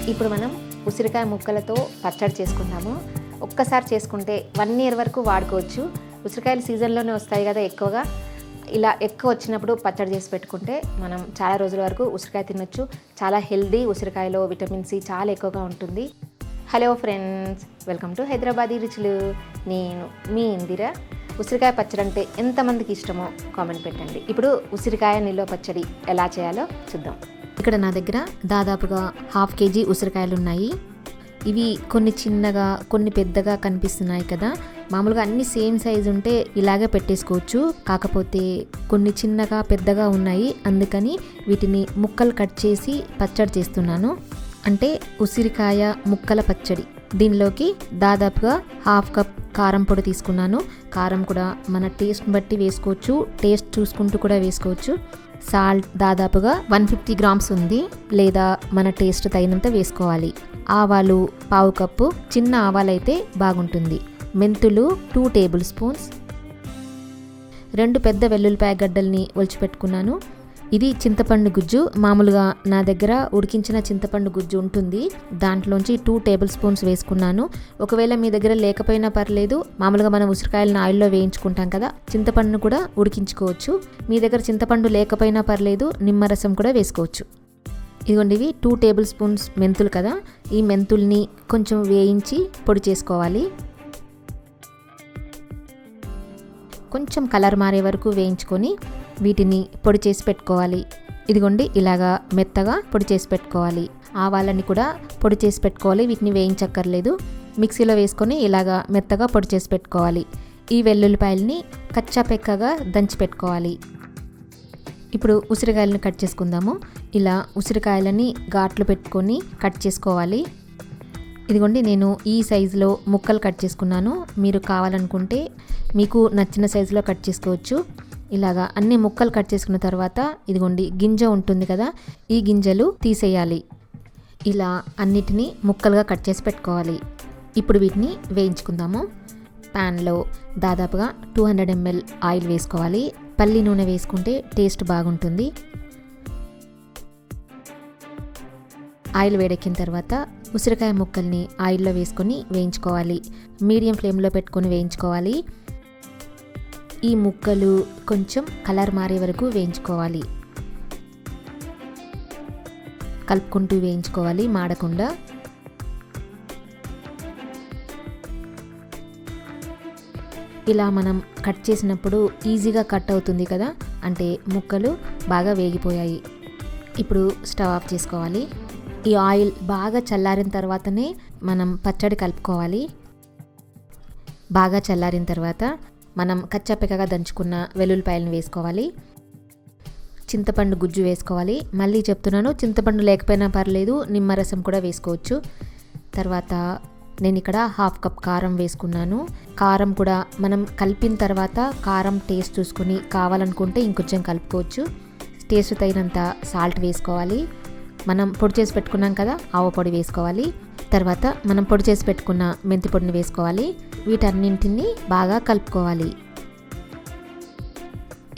ఇప్పుడు మనం ఉసిరికాయ ముక్కలతో పచ్చడి చేసుకుందాము. ఒక్కసారి చేసుకుంటే 1 year వరకు వాడుకోవచ్చు. ఉసిరికాయలు సీజన్లోనే వస్తాయి కదా ఎక్కువగా. ఇలా ఎక్కువ వచ్చినప్పుడు పచ్చడి చేసి పెట్టుకుంటే మనం చాలా రోజుల వరకు ఉసిరికాయ తినొచ్చు. చాలా హెల్దీ, ఉసిరికాయలో విటమిన్ సి చాలా ఎక్కువగా ఉంటుంది. Hello friends, welcome to Hyderabadi రుచులు. నేను మీ ఇందిర. ఉసిరికాయ పచ్చడి అంటే ఎంతమందికి ఇష్టమో కామెంట్ పెట్టండి. ఇప్పుడు ఉసిరికాయ నిల్వ పచ్చడి ఎలా చేయాలో చూద్దాం. ఇక్కడ నా దగ్గర దాదాపుగా 1/2 kg ఉసిరికాయలు ఉన్నాయి. ఇవి కొన్ని చిన్నగా, కొన్ని పెద్దగా కనిపిస్తున్నాయి కదా. మామూలుగా అన్ని సేమ్ సైజు ఉంటే ఇలాగే పెట్టేసుకోవచ్చు. కాకపోతే కొన్ని చిన్నగా, పెద్దగా ఉన్నాయి. అందుకని వీటిని ముక్కలు కట్ చేసి పచ్చడి చేస్తున్నాను. అంటే ఉసిరికాయ ముక్కల పచ్చడి. దీనిలోకి దాదాపుగా 1/2 cup కారం పొడి తీసుకున్నాను. కారం కూడా మన టేస్ట్ బట్టి వేసుకోవచ్చు, టేస్ట్ చూసుకుంటూ కూడా వేసుకోవచ్చు. సాల్ట్ దాదాపుగా 150 grams ఉంది, లేదా మన టేస్ట్ తగినంత వేసుకోవాలి. ఆవాలు 1/2 cup, చిన్న ఆవాలైతే బాగుంటుంది. మెంతులు 2 tablespoons. 2 పెద్ద వెల్లుల్లిపాయ గడ్డల్ని ఒలిచిపెట్టుకున్నాను. ఇది చింతపండు గుజ్జు. మామూలుగా నా దగ్గర ఉడికించిన చింతపండు గుజ్జు ఉంటుంది, దాంట్లోంచి 2 tablespoons వేసుకున్నాను. ఒకవేళ మీ దగ్గర లేకపోయినా పర్లేదు, మామూలుగా మనం ఉసిరికాయలను ఆయిల్లో వేయించుకుంటాం కదా, చింతపండును కూడా ఉడికించుకోవచ్చు. మీ దగ్గర చింతపండు లేకపోయినా పర్లేదు, నిమ్మరసం కూడా వేసుకోవచ్చు. ఇదిగోండి, ఇవి 2 tablespoons మెంతులు కదా. ఈ మెంతుల్ని కొంచెం వేయించి పొడి చేసుకోవాలి. కొంచెం కలర్ మారే వరకు వేయించుకొని వీటిని పొడి చేసి పెట్టుకోవాలి. ఇదిగోండి, ఇలాగా మెత్తగా పొడి చేసి పెట్టుకోవాలి. ఆవాలని కూడా పొడి చేసి పెట్టుకోవాలి, వీటిని వేయించక్కర్లేదు. మిక్సీలో వేసుకొని ఇలాగా మెత్తగా పొడి చేసి పెట్టుకోవాలి. ఈ వెల్లుల్లిపాయలని కచ్చా పెక్కగా దంచి పెట్టుకోవాలి. ఇప్పుడు ఉసిరికాయలను కట్ చేసుకుందాము. ఇలా ఉసిరికాయలని ఘాట్లు పెట్టుకొని కట్ చేసుకోవాలి. ఇదిగోండి, నేను ఈ సైజులో ముక్కలు కట్ చేసుకున్నాను. మీరు కావాలనుకుంటే మీకు నచ్చిన సైజులో కట్ చేసుకోవచ్చు. ఇలాగా అన్ని ముక్కలు కట్ చేసుకున్న తర్వాత ఇదిగోండి, గింజ ఉంటుంది కదా, ఈ గింజలు తీసేయాలి. ఇలా అన్నిటినీ ముక్కలుగా కట్ చేసి పెట్టుకోవాలి. ఇప్పుడు వీటిని వేయించుకుందాము. ప్యాన్లో దాదాపుగా 200 ml ఆయిల్ వేసుకోవాలి. పల్లి నూనె వేసుకుంటే టేస్ట్ బాగుంటుంది. ఆయిల్ వేడెక్కిన తర్వాత ఉసిరికాయ ముక్కల్ని ఆయిల్లో వేసుకొని వేయించుకోవాలి. మీడియం ఫ్లేమ్లో పెట్టుకొని వేయించుకోవాలి. ఈ ముక్కలు కొంచెం కలర్ మారే వరకు వేయించుకోవాలి. కలుపుకుంటూ వేయించుకోవాలి, మాడకుండా. ఇలా మనం కట్ చేసినప్పుడు ఈజీగా కట్ అవుతుంది కదా, అంటే ముక్కలు బాగా వేగిపోయాయి. ఇప్పుడు స్టవ్ ఆఫ్ చేసుకోవాలి. ఈ ఆయిల్ బాగా చల్లారిన తర్వాతనే మనం పచ్చడి కలుపుకోవాలి. బాగా చల్లారిన తర్వాత మనం కచ్చాపెక్కగా దంచుకున్న వెల్లుల్లిపాయలను వేసుకోవాలి. చింతపండు గుజ్జు వేసుకోవాలి. మళ్ళీ చెప్తున్నాను, చింతపండు లేకపోయినా పర్లేదు, నిమ్మరసం కూడా వేసుకోవచ్చు. తర్వాత నేను ఇక్కడ 1/2 cup కారం వేసుకున్నాను. కారం కూడా మనం కలిపిన తర్వాత కారం టేస్ట్ చూసుకుని కావాలనుకుంటే ఇంకొంచెం కలుపుకోవచ్చు. టేస్ట్ తగినంత సాల్ట్ వేసుకోవాలి. మనం పొడి చేసి పెట్టుకున్నాం కదా, ఆవ పొడి వేసుకోవాలి. తర్వాత మనం పొడి చేసి పెట్టుకున్న మెంతి పొడిని వేసుకోవాలి. వీటన్నింటినీ బాగా కలుపుకోవాలి.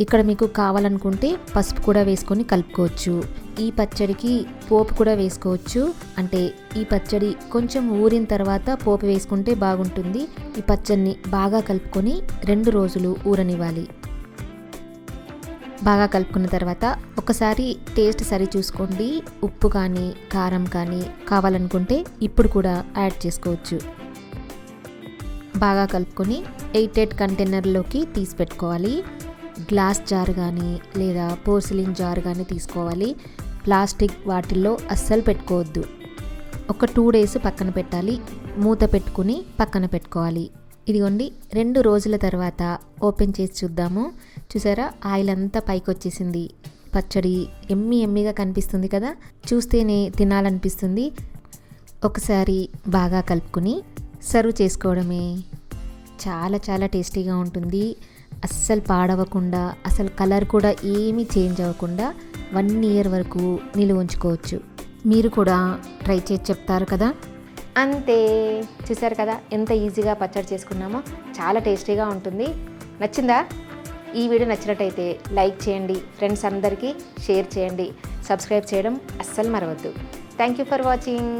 ఇక్కడ మీకు కావాలనుకుంటే పసుపు కూడా వేసుకొని కలుపుకోవచ్చు. ఈ పచ్చడికి పోపు కూడా వేసుకోవచ్చు. అంటే ఈ పచ్చడి కొంచెం ఊరిన తర్వాత పోపు వేసుకుంటే బాగుంటుంది. ఈ పచ్చడిని బాగా కలుపుకొని 2 రోజులు ఊరనివ్వాలి. బాగా కలుపుకున్న తర్వాత ఒకసారి టేస్ట్ సరి చూసుకోండి. ఉప్పు కానీ కారం కానీ కావాలనుకుంటే ఇప్పుడు కూడా యాడ్ చేసుకోవచ్చు. బాగా కలుపుకొని 8 కంటైనర్లోకి తీసి పెట్టుకోవాలి. గ్లాస్ జార్ కానీ లేదా పోర్సిలిన్ జార్ కానీ తీసుకోవాలి. ప్లాస్టిక్ వాటిల్లో అస్సలు పెట్టుకోవద్దు. ఒక 2 days పక్కన పెట్టాలి. మూత పెట్టుకుని పక్కన పెట్టుకోవాలి. ఇదిగోండి, 2 రోజుల తర్వాత ఓపెన్ చేసి చూద్దాము. చూసారా, ఆయిల్ అంతా పైకి వచ్చేసింది. పచ్చడి ఎమ్మిగా కనిపిస్తుంది కదా, చూస్తేనే తినాలనిపిస్తుంది. ఒకసారి బాగా కలుపుకుని సర్వ్ చేసుకోవడమే. చాలా చాలా టేస్టీగా ఉంటుంది. అస్సలు పాడవకుండా, అసలు కలర్ కూడా ఏమీ చేంజ్ అవ్వకుండా 1 year వరకు నిలువ ఉంచుకోవచ్చు. మీరు కూడా ట్రై చేసి చెప్తారు కదా. అంతే, చూసారు కదా ఎంత ఈజీగా పచ్చడి చేసుకున్నామో. చాలా టేస్టీగా ఉంటుంది. నచ్చిందా? ఈ వీడియో నచ్చినట్టయితే లైక్ చేయండి, ఫ్రెండ్స్ అందరికీ షేర్ చేయండి, సబ్స్క్రైబ్ చేయడం అస్సలు మరవద్దు. Thank you for watching.